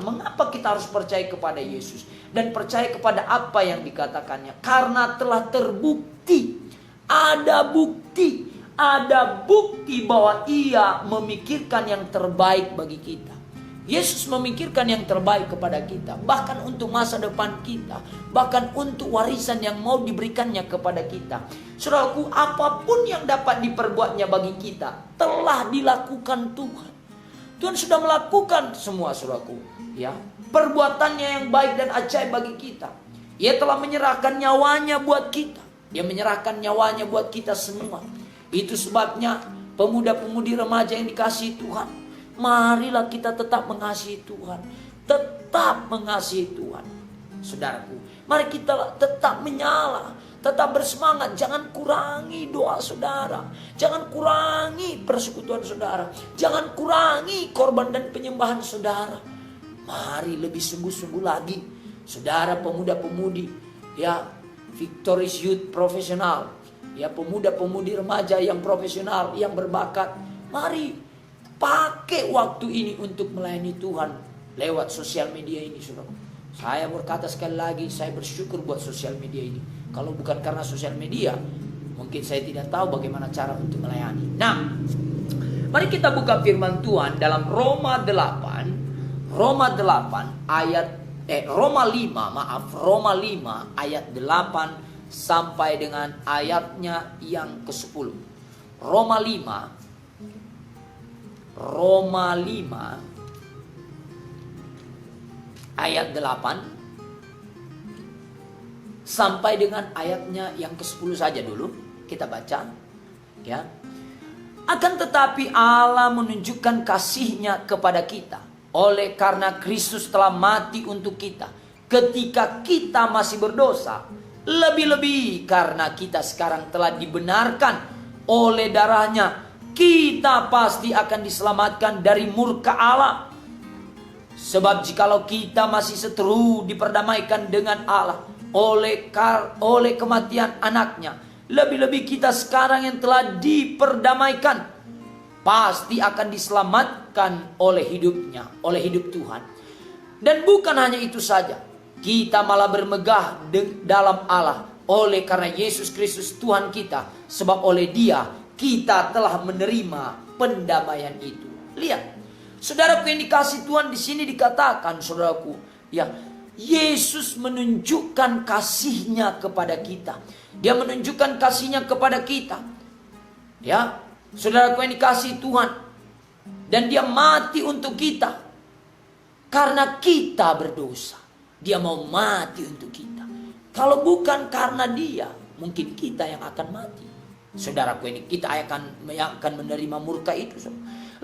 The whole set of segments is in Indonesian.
Mengapa kita harus percaya kepada Yesus dan percaya kepada apa yang dikatakannya? Karena telah terbukti, ada bukti bahwa Ia memikirkan yang terbaik bagi kita. Yesus memikirkan yang terbaik kepada kita, bahkan untuk masa depan kita, bahkan untuk warisan yang mau diberikannya kepada kita. Saudaraku, apapun yang dapat diperbuatnya bagi kita telah dilakukan Tuhan. Tuhan sudah melakukan semua, saudaraku, ya, perbuatannya yang baik dan ajaib bagi kita. Ia telah menyerahkan nyawanya buat kita. Dia menyerahkan nyawanya buat kita semua. Itu sebabnya pemuda-pemudi remaja yang dikasihi Tuhan, marilah kita tetap mengasihi Tuhan. Tetap mengasihi Tuhan. Saudaraku, mari kita tetap menyala, tetap bersemangat. Jangan kurangi doa saudara. Jangan kurangi persekutuan saudara. Jangan kurangi korban dan penyembahan saudara. Mari lebih sungguh-sungguh lagi, saudara pemuda-pemudi, ya, Victorious Youth profesional, ya, pemuda-pemudi remaja yang profesional, yang berbakat. Mari pakai waktu ini untuk melayani Tuhan lewat sosial media ini, saudara. Saya berkata sekali lagi, saya bersyukur buat sosial media ini. Kalau bukan karena sosial media, mungkin saya tidak tahu bagaimana cara untuk melayani. Nah, mari kita buka firman Tuhan dalam Roma 5 ayat 8 sampai dengan ayatnya yang ke-10. Roma 5 ayat 8 sampai dengan ayatnya yang ke-10 saja dulu kita baca, ya. Akan tetapi Allah menunjukkan kasih-Nya kepada kita oleh karena Kristus telah mati untuk kita ketika kita masih berdosa. Lebih-lebih karena kita sekarang telah dibenarkan oleh darah-Nya, kita pasti akan diselamatkan dari murka Allah. Sebab jikalau kita masih seteru diperdamaikan dengan Allah oleh kematian anaknya, lebih-lebih kita sekarang yang telah diperdamaikan pasti akan diselamatkan oleh hidupnya, oleh hidup Tuhan. Dan bukan hanya itu saja, kita malah bermegah dalam Allah oleh karena Yesus Kristus Tuhan kita, sebab oleh Dia kita telah menerima pendamaian itu. Lihat, saudaraku yang dikasihi Tuhan, di sini dikatakan, saudaraku, ya, Yesus menunjukkan kasih-Nya kepada kita. Dia menunjukkan kasih-Nya kepada kita, ya, saudaraku yang dikasihi Tuhan. Dan Dia mati untuk kita karena kita berdosa. Dia mau mati untuk kita. Kalau bukan karena Dia, mungkin kita yang akan mati. Saudaraku, ini kita akan menerima murka itu.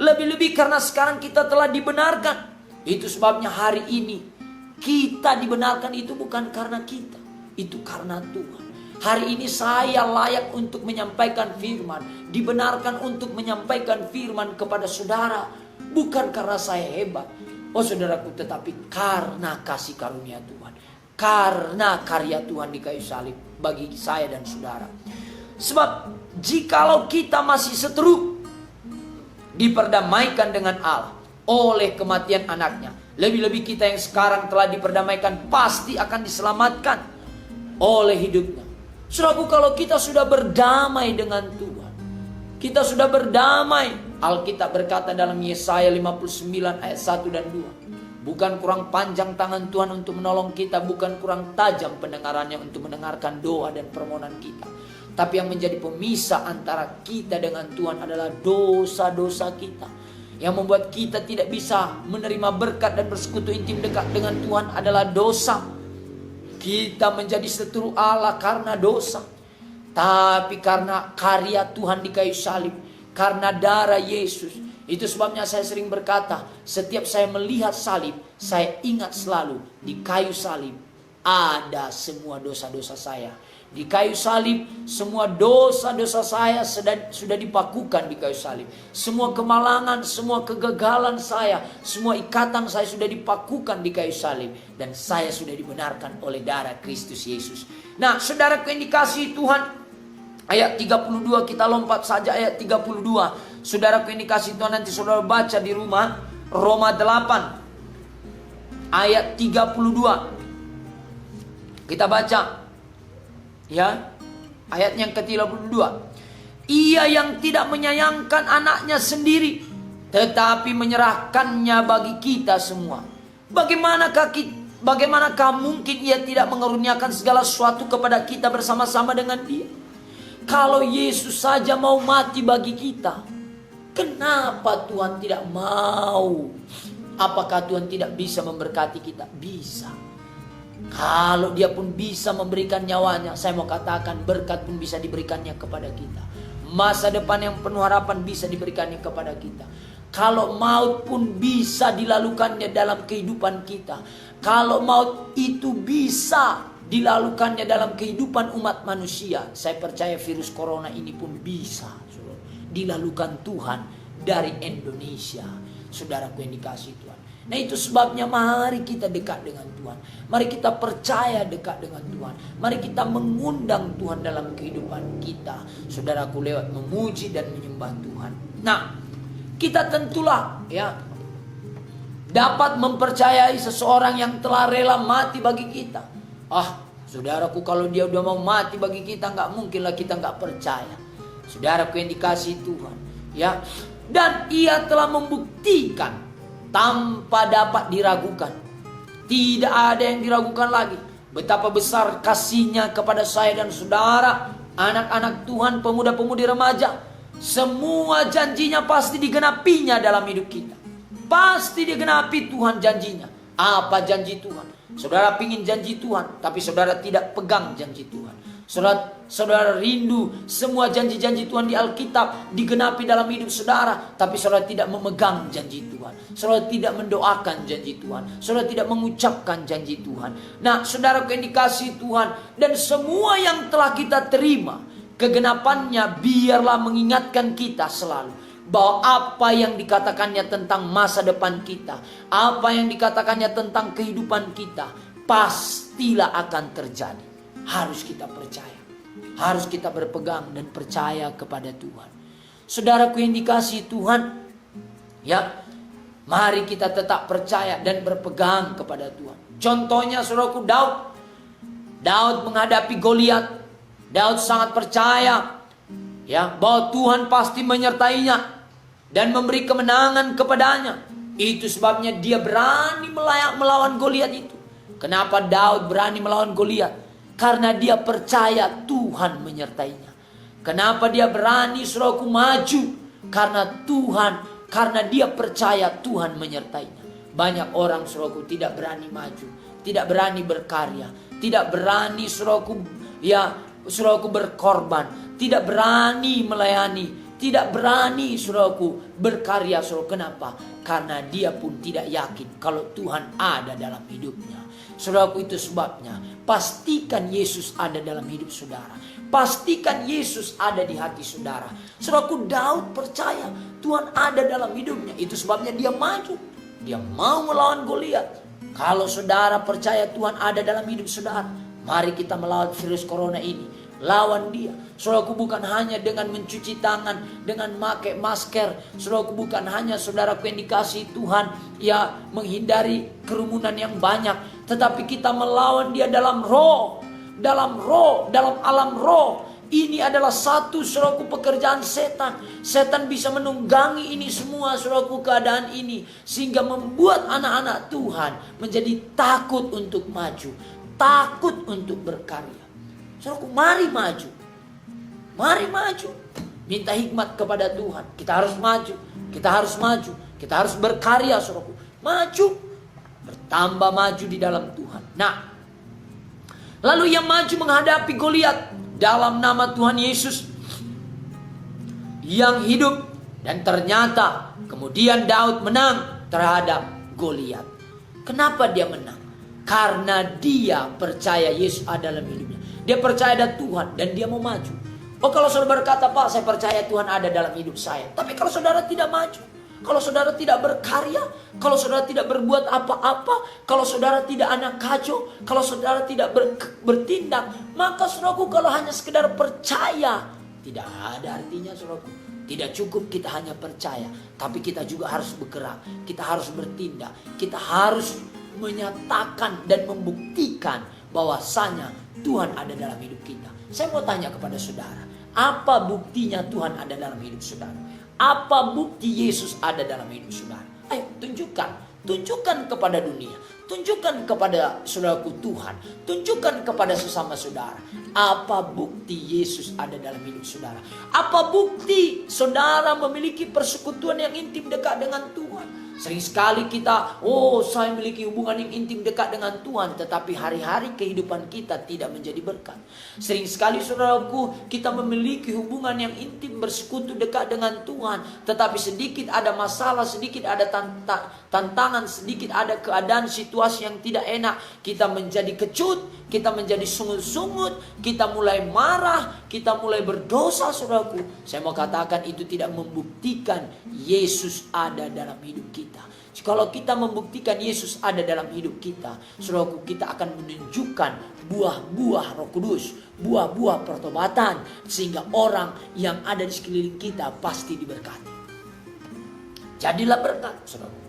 Lebih-lebih karena sekarang kita telah dibenarkan. Itu sebabnya hari ini kita dibenarkan itu bukan karena kita, itu karena Tuhan. Hari ini saya layak untuk menyampaikan firman, dibenarkan untuk menyampaikan firman kepada saudara, bukan karena saya hebat, oh saudaraku, tetapi karena kasih karunia Tuhan, karena karya Tuhan di kayu salib bagi saya dan saudara. Sebab jikalau kita masih seteru diperdamaikan dengan Allah oleh kematian anaknya, lebih-lebih kita yang sekarang telah diperdamaikan pasti akan diselamatkan oleh hidupnya. Saudaraku, kalau kita sudah berdamai dengan Tuhan, kita sudah berdamai. Alkitab berkata dalam Yesaya 59 ayat 1 dan 2. Bukan kurang panjang tangan Tuhan untuk menolong kita, bukan kurang tajam pendengarannya untuk mendengarkan doa dan permohonan kita. Tapi yang menjadi pemisah antara kita dengan Tuhan adalah dosa-dosa kita. Yang membuat kita tidak bisa menerima berkat dan bersekutu intim dekat dengan Tuhan adalah dosa. Kita menjadi seteru Allah karena dosa. Tapi karena karya Tuhan di kayu salib, karena darah Yesus. Itu sebabnya saya sering berkata, setiap saya melihat salib, saya ingat selalu di kayu salib ada semua dosa-dosa saya. Di kayu salib semua dosa-dosa saya sudah dipakukan di kayu salib. Semua kemalangan, semua kegagalan saya, semua ikatan saya sudah dipakukan di kayu salib. Dan saya sudah dibenarkan oleh darah Kristus Yesus. Nah, saudaraku yang dikasihi Tuhan, ayat 32 kita lompat saja ayat 32. Saudaraku yang dikasihi Tuhan, nanti saudara baca di rumah Roma 8 ayat 32. Kita baca. Ya, ayat yang ke-32. Ia yang tidak menyayangkan anaknya sendiri, tetapi menyerahkannya bagi kita semua. Bagaimanakah mungkin ia tidak mengaruniakan segala sesuatu kepada kita bersama-sama dengan dia? Kalau Yesus saja mau mati bagi kita, kenapa Tuhan tidak mau? Apakah Tuhan tidak bisa memberkati kita? Bisa. Kalau dia pun bisa memberikan nyawanya, saya mau katakan berkat pun bisa diberikannya kepada kita. Masa depan yang penuh harapan bisa diberikannya kepada kita. Kalau maut pun bisa dilalukannya dalam kehidupan kita. Kalau maut itu bisa dilalukannya dalam kehidupan umat manusia, saya percaya virus corona ini pun bisa dilalukan Tuhan dari Indonesia. Saudaraku yang dikasihi Tuhan. Nah, itu sebabnya mari kita dekat dengan Tuhan. Mari kita percaya dekat dengan Tuhan. Mari kita mengundang Tuhan dalam kehidupan kita. Saudaraku, lewat memuji dan menyembah Tuhan. Nah, kita tentulah dapat mempercayai seseorang yang telah rela mati bagi kita. Saudaraku, kalau dia udah mau mati bagi kita, nggak mungkinlah kita nggak percaya. Saudaraku yang dikasihi Tuhan, ya. Dan ia telah membuktikan tanpa dapat diragukan. Tidak ada yang diragukan lagi betapa besar kasihnya kepada saya dan saudara, anak-anak Tuhan, pemuda-pemudi remaja. Semua janjinya pasti digenapinya dalam hidup kita. Pasti digenapi Tuhan janjinya. Apa janji Tuhan? Saudara pingin janji Tuhan, tapi saudara tidak pegang janji Tuhan. Saudara rindu semua janji-janji Tuhan di Alkitab digenapi dalam hidup saudara, tapi saudara tidak memegang janji Tuhan. Saudara tidak mendoakan janji Tuhan. Saudara tidak mengucapkan janji Tuhan. Nah, saudara yang dikasihi Tuhan, dan semua yang telah kita terima, kegenapannya biarlah mengingatkan kita selalu bahwa apa yang dikatakannya tentang masa depan kita, apa yang dikatakannya tentang kehidupan kita, pastilah akan terjadi. Harus kita percaya, harus kita berpegang dan percaya kepada Tuhan. Saudaraku yang dikasihi Tuhan, ya, mari kita tetap percaya dan berpegang kepada Tuhan. Contohnya saudaraku, Daud menghadapi Goliat. Daud sangat percaya, ya, bahwa Tuhan pasti menyertainya dan memberi kemenangan kepadanya. Itu sebabnya dia berani melawan Goliat itu. Kenapa Daud berani melawan Goliat? Karena dia percaya Tuhan menyertainya. Kenapa dia berani saudaraku maju? Karena dia percaya Tuhan menyertainya. Banyak orang saudaraku tidak berani maju, tidak berani berkarya, tidak berani saudaraku berkorban, tidak berani melayani, tidak berani saudaraku berkarya. Saudaraku, kenapa? Karena dia pun tidak yakin kalau Tuhan ada dalam hidupnya. Saudaraku, itu sebabnya pastikan Yesus ada dalam hidup saudara. Pastikan Yesus ada di hati saudara. Saudaraku, Daud percaya Tuhan ada dalam hidupnya. Itu sebabnya dia maju. Dia mau melawan Goliat. Kalau saudara percaya Tuhan ada dalam hidup saudara, mari kita melawan virus corona ini. Lawan dia. Saudaraku, bukan hanya dengan mencuci tangan, dengan memakai masker. Saudaraku, bukan hanya saudaraku yang dikasihi Tuhan, ya, menghindari kerumunan yang banyak. Tetapi kita melawan dia dalam roh, dalam alam roh. Ini adalah satu saudaraku pekerjaan setan. Setan bisa menunggangi ini semua saudaraku, keadaan ini, sehingga membuat anak-anak Tuhan menjadi takut untuk maju, takut untuk berkarya. Saudaraku, mari maju. Mari maju. Minta hikmat kepada Tuhan. Kita harus maju. Kita harus maju. Kita harus berkarya, saudaraku. Maju. Bertambah maju di dalam Tuhan. Nah, lalu yang maju menghadapi Goliat dalam nama Tuhan Yesus yang hidup. Dan ternyata kemudian Daud menang terhadap Goliat. Kenapa dia menang? Karena dia percaya Yesus ada dalam hidupnya. Dia percaya ada Tuhan dan dia mau maju. Kalau saudara berkata, Pak, saya percaya Tuhan ada dalam hidup saya. Tapi kalau saudara tidak maju, kalau saudara tidak berkarya, kalau saudara tidak berbuat apa-apa, kalau saudara tidak anak kacau, kalau saudara tidak bertindak, maka saudaraku, kalau hanya sekedar percaya, tidak ada artinya saudaraku. Tidak cukup kita hanya percaya, tapi kita juga harus bergerak, kita harus bertindak, kita harus menyatakan dan membuktikan bahwasanya Tuhan ada dalam hidup kita. Saya mau tanya kepada saudara, apa buktinya Tuhan ada dalam hidup saudara? Apa bukti Yesus ada dalam hidup saudara? Ayo tunjukkan. Tunjukkan kepada dunia, tunjukkan kepada saudaraku Tuhan, tunjukkan kepada sesama saudara. Apa bukti Yesus ada dalam hidup saudara? Apa bukti saudara memiliki persekutuan yang intim dekat dengan Tuhan? Sering sekali kita, saya memiliki hubungan yang intim dekat dengan Tuhan, tetapi hari-hari kehidupan kita tidak menjadi berkat. Sering sekali saudaraku, kita memiliki hubungan yang intim bersekutu dekat dengan Tuhan, tetapi sedikit ada masalah, sedikit ada tantangan, sedikit ada keadaan situasi yang tidak enak, kita menjadi kecut, kita menjadi sungut-sungut, kita mulai marah, kita mulai berdosa saudaraku. Saya mau katakan itu tidak membuktikan Yesus ada dalam hidup kita. Kalau kita membuktikan Yesus ada dalam hidup kita, saudaraku, kita akan menunjukkan buah-buah Roh Kudus, buah-buah pertobatan, sehingga orang yang ada di sekeliling kita pasti diberkati. Jadilah berkat, saudaraku.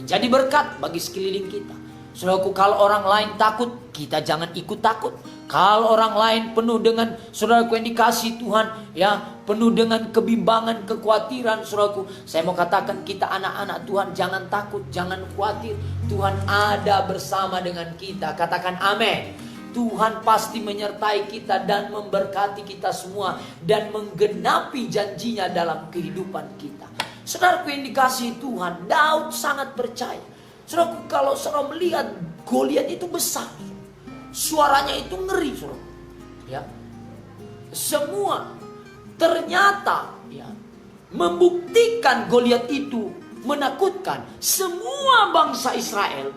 Menjadi berkat bagi sekeliling kita. Saudaraku, kalau orang lain takut, kita jangan ikut takut. Kalau orang lain penuh dengan, saudaraku, yang dikasih Tuhan, ya, penuh dengan kebimbangan, kekhawatiran, saudaraku, saya mau katakan kita anak-anak Tuhan, jangan takut, jangan khawatir. Tuhan ada bersama dengan kita. Katakan amin. Tuhan pasti menyertai kita dan memberkati kita semua dan menggenapi janjinya dalam kehidupan kita. Saudaraku yang dikasihi Tuhan, Daud sangat percaya. Saudaraku, kalau saudara melihat Goliat itu besar, suaranya itu ngeri, saudara. Ya, semua ternyata ya membuktikan Goliat itu menakutkan semua bangsa Israel,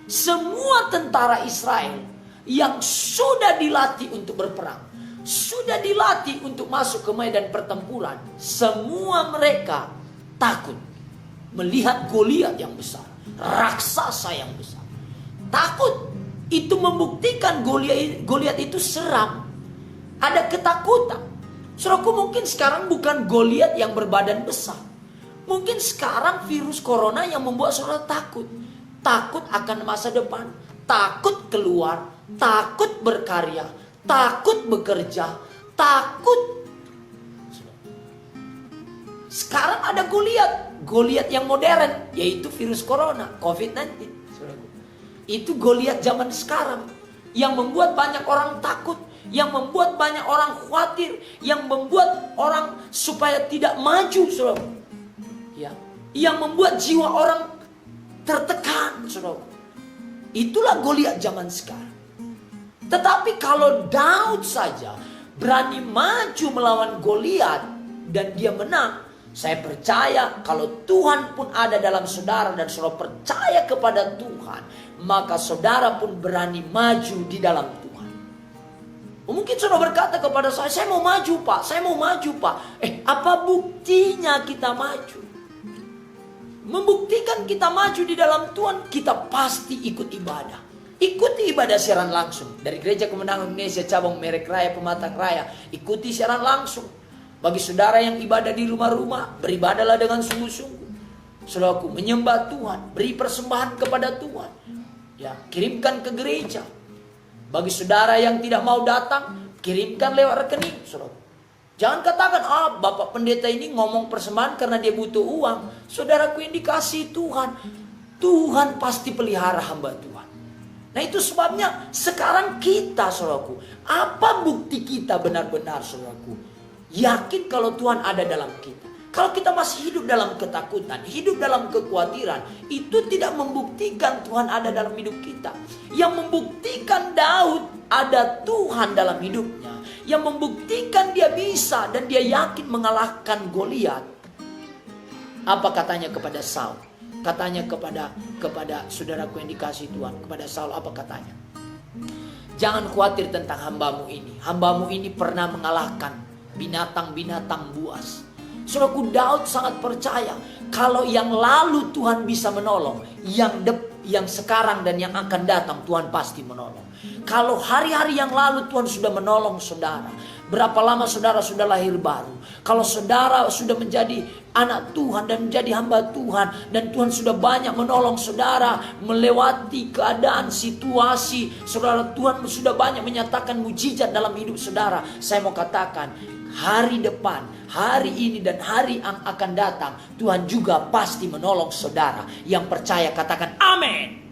semua tentara Israel yang sudah dilatih untuk berperang, sudah dilatih untuk masuk ke medan pertempuran. Semua mereka takut melihat Goliat yang besar, raksasa yang besar. Takut. Itu membuktikan Goliat itu seram. Ada ketakutan. Saudaraku, mungkin sekarang bukan Goliat yang berbadan besar. Mungkin sekarang virus corona yang membuat saudara takut. Takut akan masa depan. Takut keluar. Takut berkarya. Takut bekerja. Takut. Sekarang ada Goliat yang modern, yaitu virus corona, COVID-19. Itu Goliat zaman sekarang yang membuat banyak orang takut, yang membuat banyak orang khawatir, yang membuat orang supaya tidak maju, saudara. Ya, yang membuat jiwa orang tertekan, saudara. Itulah Goliat zaman sekarang. Tetapi kalau Daud saja berani maju melawan Goliat dan dia menang, saya percaya kalau Tuhan pun ada dalam saudara dan saudara percaya kepada Tuhan, maka saudara pun berani maju di dalam Tuhan. Mungkin saudara berkata kepada saya mau maju Pak, saya mau maju Pak. Apa buktinya kita maju? Membuktikan kita maju di dalam Tuhan, kita pasti ikut ibadah. Ikuti ibadah siaran langsung dari Gereja Kemenangan Indonesia cabang Merek Raya Pematang Raya. Ikuti siaran langsung. Bagi saudara yang ibadah di rumah-rumah, beribadahlah dengan sungguh-sungguh. Saudaraku, menyembah Tuhan, beri persembahan kepada Tuhan. Ya, kirimkan ke gereja. Bagi saudara yang tidak mau datang, kirimkan lewat rekening, saudara. Jangan katakan, Bapak Pendeta ini ngomong persembahan karena dia butuh uang. Saudaraku yang dikasihi Tuhan, Tuhan pasti pelihara hamba Tuhan. Nah, itu sebabnya sekarang kita, saudaraku, apa bukti kita benar-benar, saudaraku? Yakin kalau Tuhan ada dalam kita. Kalau kita masih hidup dalam ketakutan, hidup dalam kekhawatiran, itu tidak membuktikan Tuhan ada dalam hidup kita. Yang membuktikan Daud ada Tuhan dalam hidupnya, yang membuktikan dia bisa dan dia yakin mengalahkan Goliat. Apa katanya kepada Saul? Katanya kepada saudaraku yang dikasihi Tuhan, kepada Saul apa katanya? Jangan khawatir tentang hambamu ini. Hambamu ini pernah mengalahkan binatang-binatang buas. Saudaraku, Daud sangat percaya kalau yang lalu Tuhan bisa menolong, yang sekarang dan yang akan datang Tuhan pasti menolong. Kalau hari-hari yang lalu Tuhan sudah menolong saudara, Berapa lama saudara sudah lahir baru? Kalau saudara sudah menjadi anak Tuhan dan menjadi hamba Tuhan, dan Tuhan sudah banyak menolong saudara melewati keadaan situasi, saudara, Tuhan sudah banyak menyatakan mujizat dalam hidup saudara. Saya mau katakan, hari depan, hari ini dan hari yang akan datang, Tuhan juga pasti menolong saudara. Yang percaya katakan amin.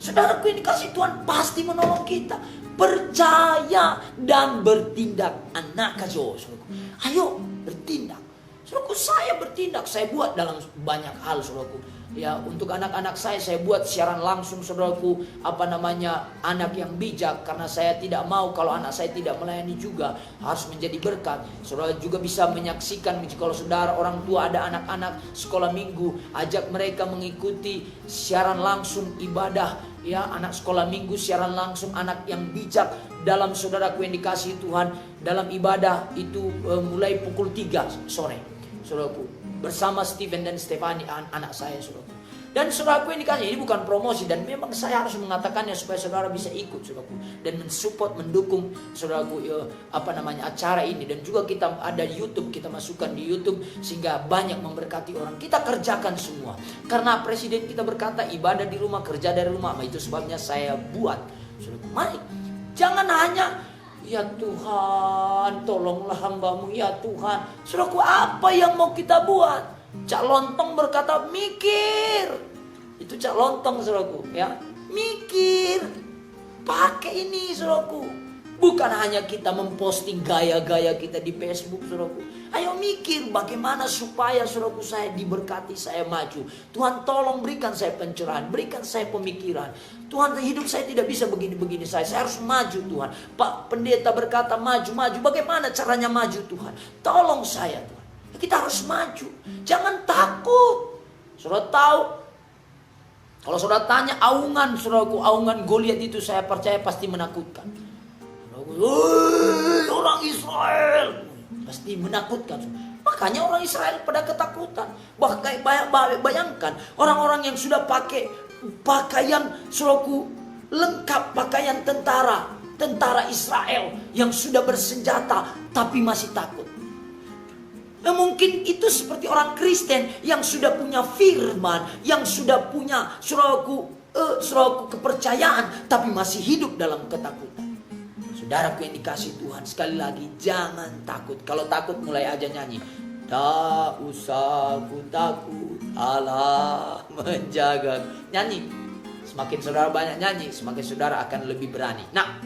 Saudaraku, ini kasih Tuhan pasti menolong kita. Percaya dan bertindak. Anak kajo, saudaraku. Ayo bertindak. Saudaraku, saya bertindak. Saya buat dalam banyak hal, saudaraku. Ya, untuk anak-anak saya buat siaran langsung, saudaraku. Anak yang bijak. Karena saya tidak mau kalau anak saya tidak melayani juga. Harus menjadi berkat. Saudara juga bisa menyaksikan, kalau saudara orang tua ada anak-anak sekolah minggu, ajak mereka mengikuti siaran langsung ibadah. Ya, anak sekolah minggu siaran langsung, anak yang bijak dalam, saudaraku yang dikasihi Tuhan, dalam ibadah itu mulai pukul 3 sore, saudaraku, bersama Steven dan Stefani, anak saya, saudaraku. Dan saudaraku yang dikasihi, ini bukan promosi, dan memang saya harus mengatakannya supaya saudara bisa ikut, saudaraku, dan mensupport, mendukung, saudaraku, acara ini. Dan juga kita ada YouTube, kita masukkan di YouTube sehingga banyak memberkati orang. Kita kerjakan semua karena presiden kita berkata ibadah di rumah, kerja dari rumah. Itu sebabnya saya buat, saudaraku. Mari, jangan hanya ya Tuhan tolonglah hambamu, ya Tuhan. Saudaraku, apa yang mau kita buat? Cak Lontong berkata mikir. Itu Cak Lontong, saudaraku, ya. Mikir. Pakai ini, saudaraku. Bukan hanya kita memposting gaya-gaya kita di Facebook, saudaraku. Ayo mikir bagaimana supaya, saudaraku, saya diberkati, saya maju. Tuhan tolong berikan saya pencerahan, berikan saya pemikiran. Tuhan, hidup saya tidak bisa begini-begini, saya harus maju, Tuhan. Pak pendeta berkata maju. Bagaimana caranya maju, Tuhan? Tolong saya, Tuhan. Kita harus maju. Jangan takut. Saudara tahu, kalau saudara tanya aungan, saudaraku, aungan Goliat itu saya percaya pasti menakutkan. Orang Israel pasti menakutkan. Makanya orang Israel pada ketakutan. Bahkan bayangkan orang-orang yang sudah pakai pakaian, saudaraku, lengkap, pakaian tentara Israel yang sudah bersenjata tapi masih takut. Nah, mungkin itu seperti orang Kristen yang sudah punya firman, yang sudah punya saudaraku kepercayaan, tapi masih hidup dalam ketakutan. Saudaraku yang dikasihi Tuhan, sekali lagi jangan takut. Kalau takut mulai aja nyanyi. Tak usah ku takut, Allah menjaga. Nyanyi. Semakin saudara banyak nyanyi, semakin saudara akan lebih berani. Nah,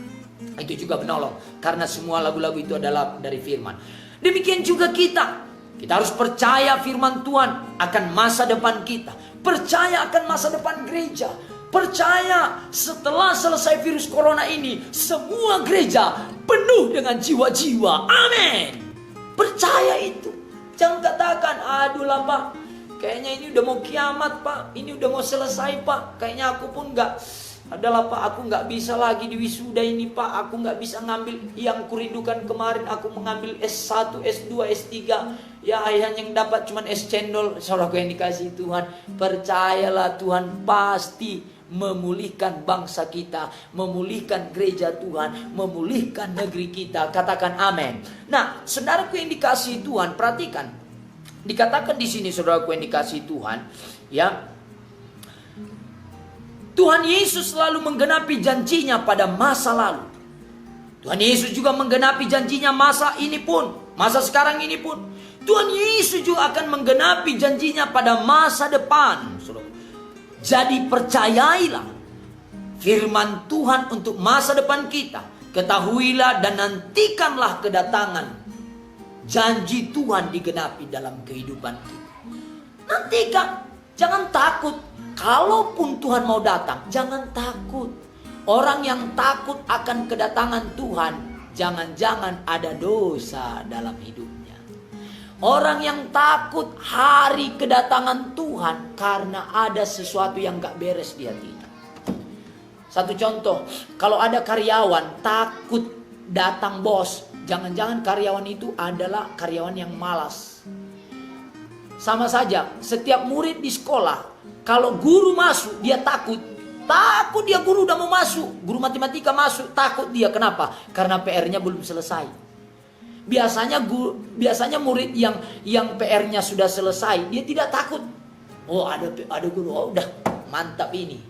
itu juga menolong, karena semua lagu-lagu itu adalah dari firman. Demikian juga kita harus percaya firman Tuhan akan masa depan kita. Percaya akan masa depan gereja. Percaya setelah selesai virus corona ini, semua gereja penuh dengan jiwa-jiwa. Amin. Percaya itu. Jangan katakan, aduh lah Pak, kayaknya ini udah mau kiamat Pak, ini udah mau selesai Pak, kayaknya aku pun gak, adalah Pak, aku gak bisa lagi di wisuda ini Pak, aku gak bisa ngambil yang kurindukan kemarin, aku mengambil S1, S2, S3, ya hanya yang dapat cuman es cendol. Saudaraku yang dikasihi Tuhan, percayalah Tuhan pasti memulihkan bangsa kita, memulihkan gereja Tuhan, memulihkan negeri kita. Katakan amin. Nah, saudaraku yang dikasihi Tuhan, perhatikan. Dikatakan di sini, saudaraku yang dikasihi Tuhan, ya. Tuhan Yesus selalu menggenapi janjinya pada masa lalu. Tuhan Yesus juga menggenapi janjinya masa ini pun, masa sekarang ini pun. Tuhan Yesus juga akan menggenapi janjinya pada masa depan, saudara. Jadi percayailah firman Tuhan untuk masa depan kita. Ketahuilah dan nantikanlah kedatangan janji Tuhan digenapi dalam kehidupan kita. Nantikan, jangan takut. Kalaupun Tuhan mau datang, jangan takut. Orang yang takut akan kedatangan Tuhan, jangan-jangan ada dosa dalam hidupnya. Orang yang takut hari kedatangan Tuhan karena ada sesuatu yang gak beres di hatinya. Satu contoh, kalau ada karyawan takut datang bos, jangan-jangan karyawan itu adalah karyawan yang malas. Sama saja, setiap murid di sekolah, kalau guru masuk dia takut, Takut dia, guru udah mau masuk, guru matematika masuk, takut dia. Kenapa? Karena PR-nya belum selesai. Biasanya murid yang PR-nya sudah selesai, dia tidak takut. Oh, ada guru, oh udah mantap ini.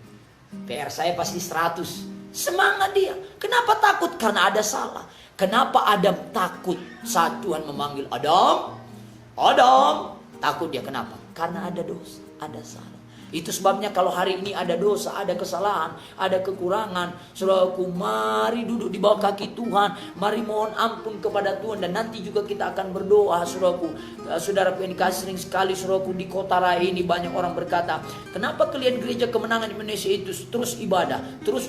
PR saya pasti 100. Semangat dia. Kenapa takut? Karena ada salah. Kenapa Adam takut saat Tuhan memanggil Adam? Adam, takut dia. Kenapa? Karena ada dosa, ada salah. Itu sebabnya kalau hari ini ada dosa, ada kesalahan, ada kekurangan, saudaraku, mari duduk di bawah kaki Tuhan, mari mohon ampun kepada Tuhan, dan nanti juga kita akan berdoa, saudaraku. Saudaraku yang dikasih, sering sekali saudaraku di kota raya ini banyak orang berkata, kenapa kalian gereja Kemenangan Indonesia itu terus ibadah, terus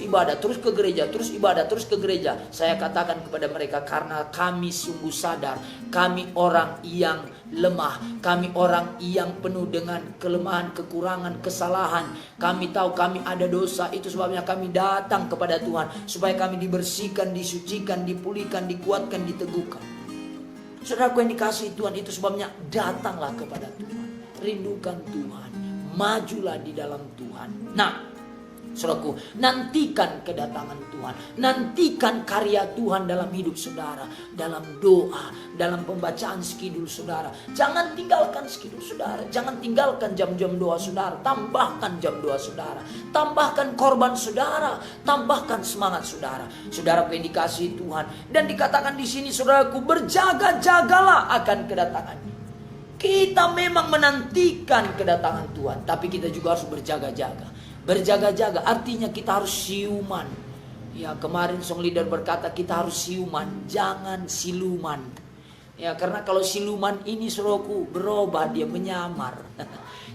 ke gereja, terus ibadah, terus ke gereja? Saya katakan kepada mereka, karena kami sungguh sadar, kami orang yang lemah, kami orang yang penuh dengan kelemahan, kekurangan, kesalahan. Kami tahu kami ada dosa. Itu sebabnya kami datang kepada Tuhan, supaya kami dibersihkan, disucikan, dipulihkan, dikuatkan, diteguhkan. Saudaraku yang dikasihi Tuhan, itu sebabnya datanglah kepada Tuhan, rindukan Tuhan, majulah di dalam Tuhan. Nah, saudaraku, nantikan kedatangan Tuhan, nantikan karya Tuhan dalam hidup saudara, dalam doa, dalam pembacaan skidul saudara. Jangan tinggalkan skidul saudara, jangan tinggalkan jam-jam doa saudara, tambahkan jam doa saudara, tambahkan korban saudara, tambahkan semangat saudara. Saudara yang dikasihi Tuhan, dan dikatakan di sini, saudaraku, berjaga-jagalah akan kedatangannya. Kita memang menantikan kedatangan Tuhan, tapi kita juga harus berjaga-jaga. Berjaga-jaga artinya kita harus siuman. Ya, kemarin song leader berkata kita harus siuman, jangan siluman. Ya, karena kalau siluman ini, saudaraku, berubah, dia menyamar.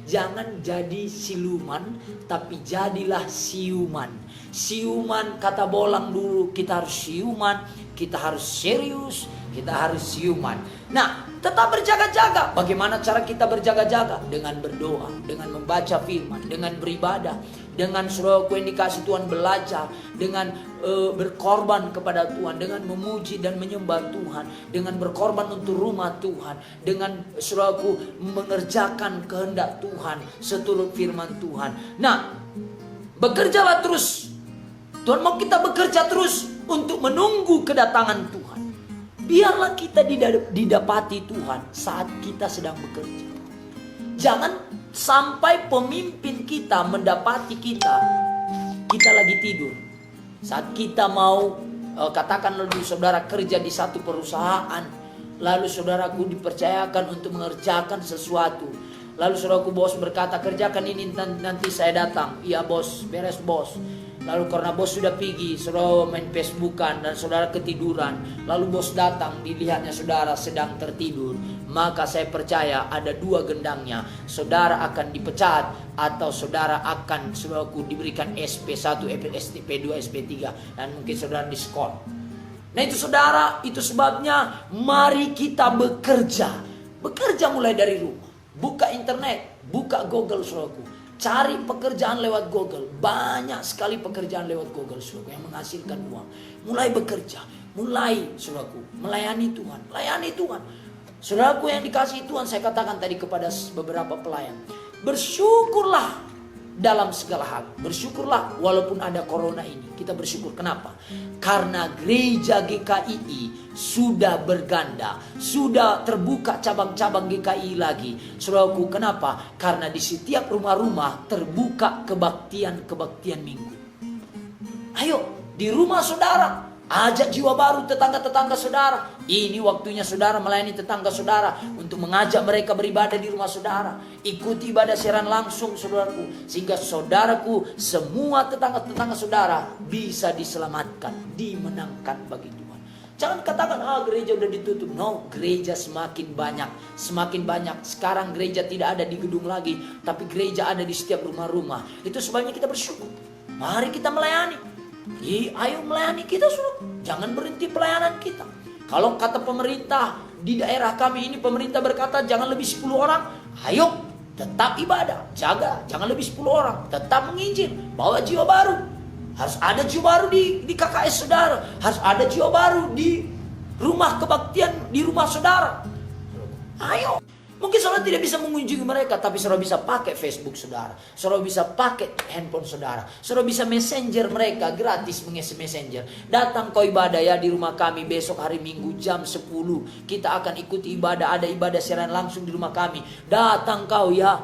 Jangan jadi siluman, tapi jadilah siuman. Siuman, kata Bolang dulu, kita harus siuman, kita harus serius, kita harus siuman. Nah, tetap berjaga-jaga. Bagaimana cara kita berjaga-jaga? Dengan berdoa, dengan membaca firman, dengan beribadah, dengan saudaraku yang dikasih Tuhan belajar, dengan berkorban kepada Tuhan, dengan memuji dan menyembah Tuhan, dengan berkorban untuk rumah Tuhan, dengan saudaraku mengerjakan kehendak Tuhan seturut firman Tuhan. Nah, bekerjalah terus. Tuhan mau kita bekerja terus untuk menunggu kedatangan Tuhan. Biarlah kita didapati Tuhan saat kita sedang bekerja. Jangan sampai pemimpin kita mendapati kita lagi tidur. Saat kita mau, katakan lalu saudara kerja di satu perusahaan, lalu saudaraku dipercayakan untuk mengerjakan sesuatu. Lalu saudaraku bos berkata, kerjakan ini, nanti saya datang. Iya bos, beres bos. Lalu karena bos sudah pergi, saudara main Facebookan dan saudara ketiduran. Lalu bos datang, dilihatnya saudara sedang tertidur. Maka saya percaya ada dua gendangnya. Saudara akan dipecat atau saudara akan, saudaraku, diberikan SP1, SP2, SP3. Dan mungkin saudara diskon. Nah itu saudara, itu sebabnya mari kita bekerja. Bekerja mulai dari rumah. Buka internet, buka Google, saudaraku. Cari pekerjaan lewat Google. Banyak sekali pekerjaan lewat Google, saudaraku, yang menghasilkan uang. Mulai bekerja, mulai, saudaraku, melayani Tuhan. Layani Tuhan. Saudaraku yang dikasihi Tuhan, saya katakan tadi kepada beberapa pelayan, bersyukurlah dalam segala hal. Bersyukurlah walaupun ada corona ini. Kita bersyukur. Kenapa? Karena gereja GKI sudah berganda, sudah terbuka cabang-cabang GKI lagi. Saudaraku, kenapa? Karena di setiap rumah-rumah terbuka kebaktian minggu. Ayo, di rumah saudara, ajak jiwa baru tetangga-tetangga saudara. Ini waktunya saudara melayani tetangga saudara untuk mengajak mereka beribadah di rumah saudara. Ikuti ibadah siaran langsung, saudaraku, sehingga saudaraku, semua tetangga-tetangga saudara bisa diselamatkan, dimenangkan bagi Tuhan. Jangan katakan, gereja udah ditutup. No, gereja semakin banyak, semakin banyak. Sekarang gereja tidak ada di gedung lagi, tapi gereja ada di setiap rumah-rumah. Itu sebabnya kita bersyukur. Mari kita melayani. Ayo melayani kita, suruh. Jangan berhenti pelayanan kita. Kalau kata pemerintah di daerah kami ini, pemerintah berkata jangan lebih 10 orang. Ayo tetap ibadah, jaga, jangan lebih 10 orang. Tetap menginjil, bawa jiwa baru. Harus ada jiwa baru di KKS saudara. Harus ada jiwa baru di rumah kebaktian, di rumah saudara. Ayo, Mungkin saudara tidak bisa mengunjungi mereka, tapi saudara bisa pakai Facebook saudara. Saudara bisa pakai handphone saudara. Saudara bisa messenger mereka, gratis mengisi messenger. Datang kau ibadah ya di rumah kami besok hari Minggu jam 10. Kita akan ikuti ibadah, ada ibadah siaran langsung di rumah kami. Datang kau ya.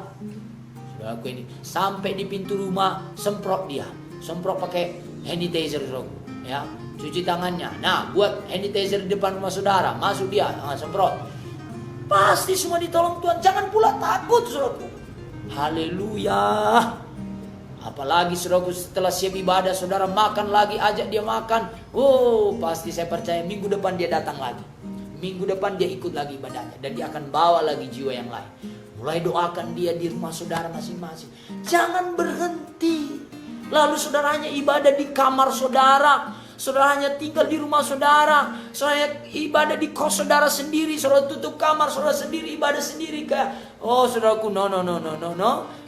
Saudara aku ini, sampai di pintu rumah, semprot dia. Semprot pakai hand sanitizer saudara. Ya, cuci tangannya. Nah, buat hand sanitizer di depan rumah saudara, masuk dia, semprot. Pasti semua ditolong Tuhan. Jangan pula takut saudaraku. Haleluya. Apalagi saudaraku setelah siap ibadah, saudara makan lagi, ajak dia makan. Oh, pasti saya percaya minggu depan dia datang lagi. Minggu depan dia ikut lagi ibadahnya. Dan dia akan bawa lagi jiwa yang lain. Mulai doakan dia di rumah saudara masing-masing. Jangan berhenti. Lalu saudaranya ibadah di kamar saudara. Saudara hanya tinggal di rumah saudara. Saudara ibadah di kos saudara sendiri. Saudara tutup kamar saudara sendiri, ibadah sendiri kayak. Oh saudaraku, no.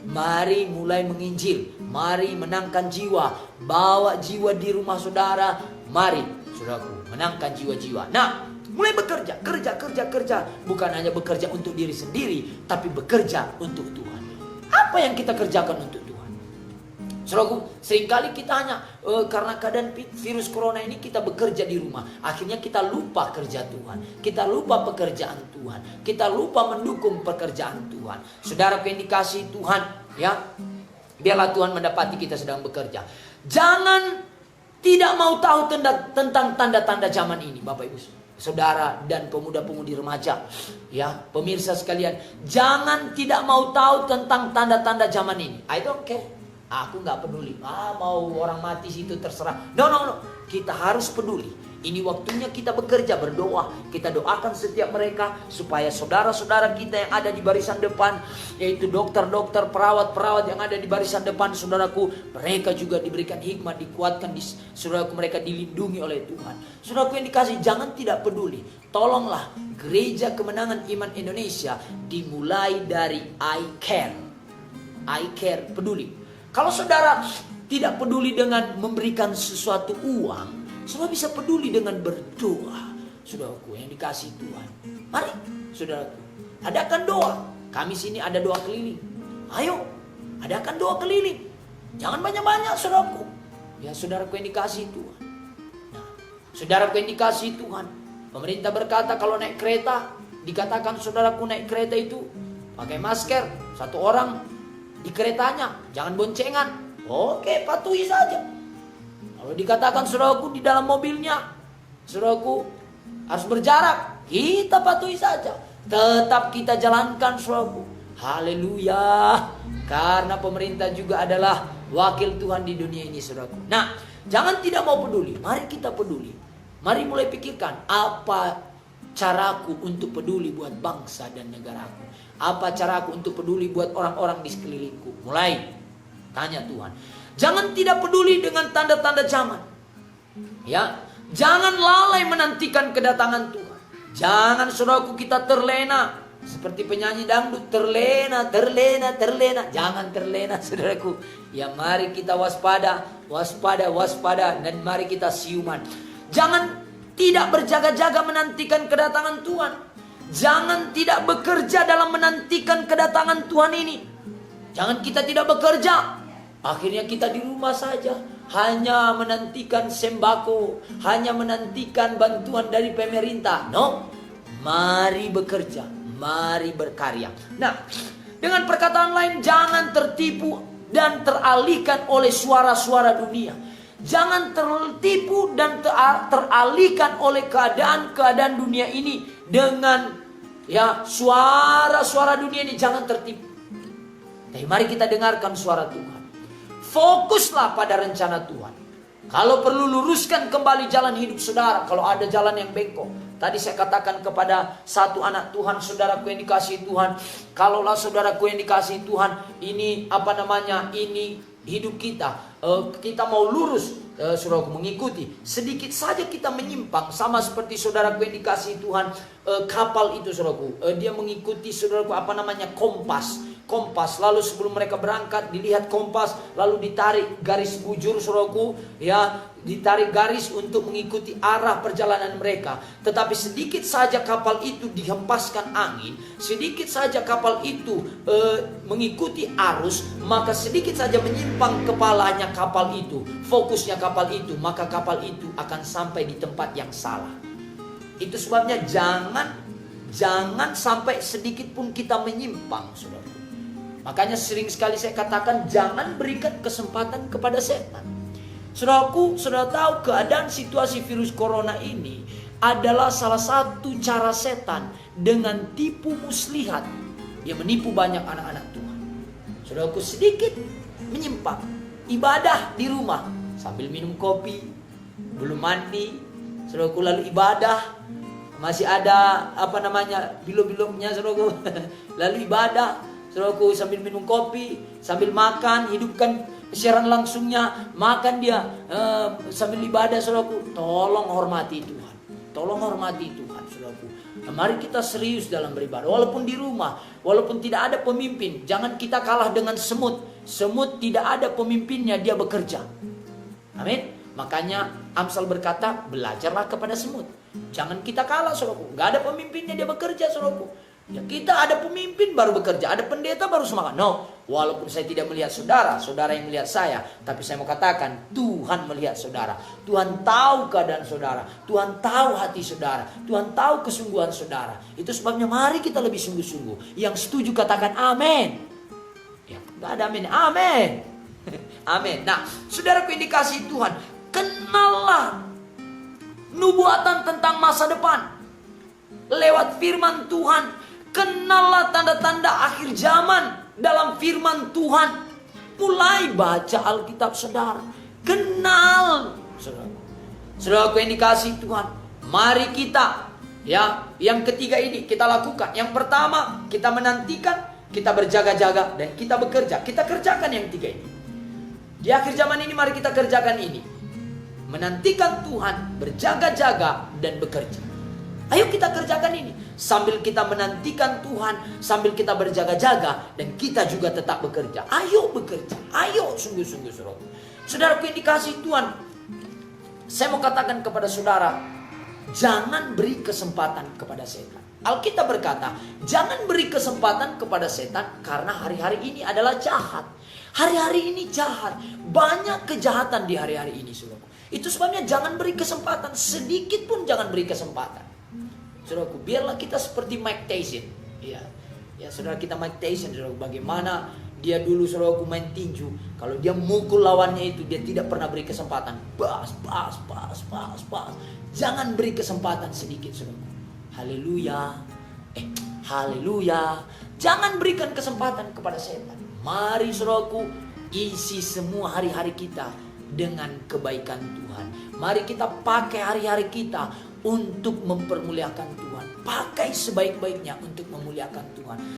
Mari mulai menginjil. Mari menangkan jiwa. Bawa jiwa di rumah saudara. Mari saudaraku menangkan jiwa-jiwa. Nah, mulai bekerja. Kerja. Bukan hanya bekerja untuk diri sendiri, tapi bekerja untuk Tuhan. Apa yang kita kerjakan untuk Tuhan? Saudaraku, seringkali kita hanya karena keadaan virus corona ini kita bekerja di rumah. Akhirnya kita lupa kerja Tuhan. Kita lupa pekerjaan Tuhan. Kita lupa mendukung pekerjaan Tuhan. Saudara yang dikasihi Tuhan, ya. Biarlah Tuhan mendapati kita sedang bekerja. Jangan tidak mau tahu tentang tanda-tanda zaman ini, Bapak Ibu Saudara dan pemuda-pemudi remaja, ya, pemirsa sekalian. Jangan tidak mau tahu tentang tanda-tanda zaman ini. I don't care. Aku gak peduli. Mau orang mati situ terserah. No. Kita harus peduli. Ini waktunya kita bekerja, berdoa. Kita doakan setiap mereka supaya saudara-saudara kita yang ada di barisan depan, yaitu dokter-dokter, perawat-perawat yang ada di barisan depan, saudaraku, mereka juga diberikan hikmat, dikuatkan, saudaraku, mereka dilindungi oleh Tuhan. Saudaraku yang dikasih, jangan tidak peduli. Tolonglah Gereja Kemenangan Iman Indonesia dimulai dari I care, peduli. Kalau saudara tidak peduli dengan memberikan sesuatu uang, saudara bisa peduli dengan berdoa. Saudaraku yang dikasih Tuhan, mari saudaraku, adakan doa. Kami sini ada doa keliling. Ayo, adakan doa keliling. Jangan banyak-banyak saudaraku. Ya saudaraku yang dikasih Tuhan. Nah, saudaraku yang dikasih Tuhan, pemerintah berkata kalau naik kereta, dikatakan saudaraku naik kereta itu pakai masker, satu orang di keretanya, jangan boncengan. Oke, patuhi saja. Kalau dikatakan saudaraku di dalam mobilnya, saudaraku harus berjarak, kita patuhi saja. Tetap kita jalankan saudaraku. Haleluya. Karena pemerintah juga adalah wakil Tuhan di dunia ini saudaraku. Nah, jangan tidak mau peduli. Mari kita peduli. Mari mulai pikirkan apa caraku untuk peduli buat bangsa dan negaraku. Apa caraku untuk peduli buat orang-orang di sekelilingku? Mulai tanya Tuhan. Jangan tidak peduli dengan tanda-tanda zaman. Ya, jangan lalai menantikan kedatangan Tuhan. Jangan saudaraku kita terlena seperti penyanyi dangdut, terlena. Jangan terlena saudaraku. Ya, mari kita waspada dan mari kita siuman. Jangan tidak berjaga-jaga menantikan kedatangan Tuhan. Jangan tidak bekerja dalam menantikan kedatangan Tuhan ini. Jangan kita tidak bekerja. Akhirnya kita di rumah saja. Hanya menantikan sembako. Hanya menantikan bantuan dari pemerintah. No. Mari bekerja. Mari berkarya. Nah, dengan perkataan lain, jangan tertipu dan teralihkan oleh suara-suara dunia. Jangan tertipu dan teralihkan oleh keadaan-keadaan dunia ini dengan ya suara-suara dunia ini. Jangan tertipu. Tapi mari kita dengarkan suara Tuhan. Fokuslah pada rencana Tuhan. Kalau perlu luruskan kembali jalan hidup saudara. Kalau ada jalan yang bengkok. Tadi saya katakan kepada satu anak Tuhan, saudaraku yang dikasihi Tuhan. Kalaulah saudaraku yang dikasihi Tuhan, ini ini hidup kita. Kita mau lurus, saudaraku mengikuti. Sedikit saja kita menyimpang, sama seperti saudaraku yang dikasihi Tuhan, kapal itu saudaraku. Dia mengikuti saudaraku kompas. kompas, lalu sebelum mereka berangkat dilihat kompas, lalu ditarik garis bujur, saudaraku, ya, ditarik garis untuk mengikuti arah perjalanan mereka. Tetapi sedikit saja kapal itu dihempaskan angin, sedikit saja kapal itu mengikuti arus, maka sedikit saja menyimpang kepalanya kapal itu, fokusnya kapal itu, maka kapal itu akan sampai di tempat yang salah. Itu sebabnya jangan sampai sedikit pun kita menyimpang, saudara. Makanya sering sekali saya katakan jangan berikan kesempatan kepada setan. Saudaraku, saudara tahu keadaan situasi virus corona ini adalah salah satu cara setan dengan tipu muslihat. Dia menipu banyak anak-anak Tuhan. Saudaraku, sedikit menyimpang, ibadah di rumah sambil minum kopi, belum mandi, saudaraku, lalu ibadah, masih ada bilo-bilonya, saudaraku. Lalu ibadah, saudaraku, sambil minum kopi, sambil makan, hidupkan siaran langsungnya, makan dia sambil ibadah, saudaraku. Tolong hormati Tuhan. Tolong hormati Tuhan, saudaraku. Nah, mari kita serius dalam beribadah. Walaupun di rumah, walaupun tidak ada pemimpin, jangan kita kalah dengan semut. Semut tidak ada pemimpinnya, dia bekerja. Amin. Makanya Amsal berkata, belajarlah kepada semut. Jangan kita kalah, saudaraku. Gak ada pemimpinnya, dia bekerja, saudaraku. Ya, kita ada pemimpin baru bekerja, ada pendeta baru semangat. No, walaupun saya tidak melihat saudara yang melihat saya, tapi saya mau katakan Tuhan melihat saudara. Tuhan tahu keadaan saudara, Tuhan tahu hati saudara, Tuhan tahu kesungguhan saudara. Itu sebabnya mari kita lebih sungguh-sungguh. Yang setuju katakan amin. Ya, gak ada amin, amin. Amin. Nah, saudaraku, indikasi Tuhan, kenallah nubuatan tentang masa depan lewat firman Tuhan. Kenallah tanda-tanda akhir zaman dalam firman Tuhan. Mulai baca Alkitab saudara. Kenal, saudara. Saudaraku, indikasi Tuhan. Mari kita, ya, yang ketiga ini kita lakukan. Yang pertama, kita menantikan, kita berjaga-jaga, dan kita bekerja. Kita kerjakan yang tiga ini. Di akhir zaman ini mari kita kerjakan ini. Menantikan Tuhan, berjaga-jaga, dan bekerja. Ayo kita kerjakan ini. Sambil kita menantikan Tuhan, sambil kita berjaga-jaga, dan kita juga tetap bekerja. Ayo bekerja. Ayo sungguh-sungguh, saudara. Saudaraku, indikasi Tuhan. Saya mau katakan kepada saudara, jangan beri kesempatan kepada setan. Alkitab berkata, jangan beri kesempatan kepada setan karena hari-hari ini adalah jahat. Hari-hari ini jahat. Banyak kejahatan di hari-hari ini, saudara. Itu sebabnya jangan beri kesempatan. Sedikit pun jangan beri kesempatan. Saudaraku, biarlah kita seperti Mike Tyson. Ya, saudara, kita Mike Tyson, saudaraku, bagaimana dia dulu, saudaraku, main tinju. Kalau dia mukul lawannya itu, dia tidak pernah beri kesempatan. Bas. Jangan beri kesempatan sedikit, saudaraku. Haleluya. Haleluya. Jangan berikan kesempatan kepada setan. Mari, saudaraku, isi semua hari-hari kita dengan kebaikan Tuhan. Mari kita pakai hari-hari kita untuk mempermuliakan Tuhan. Pakai sebaik-baiknya untuk memuliakan Tuhan.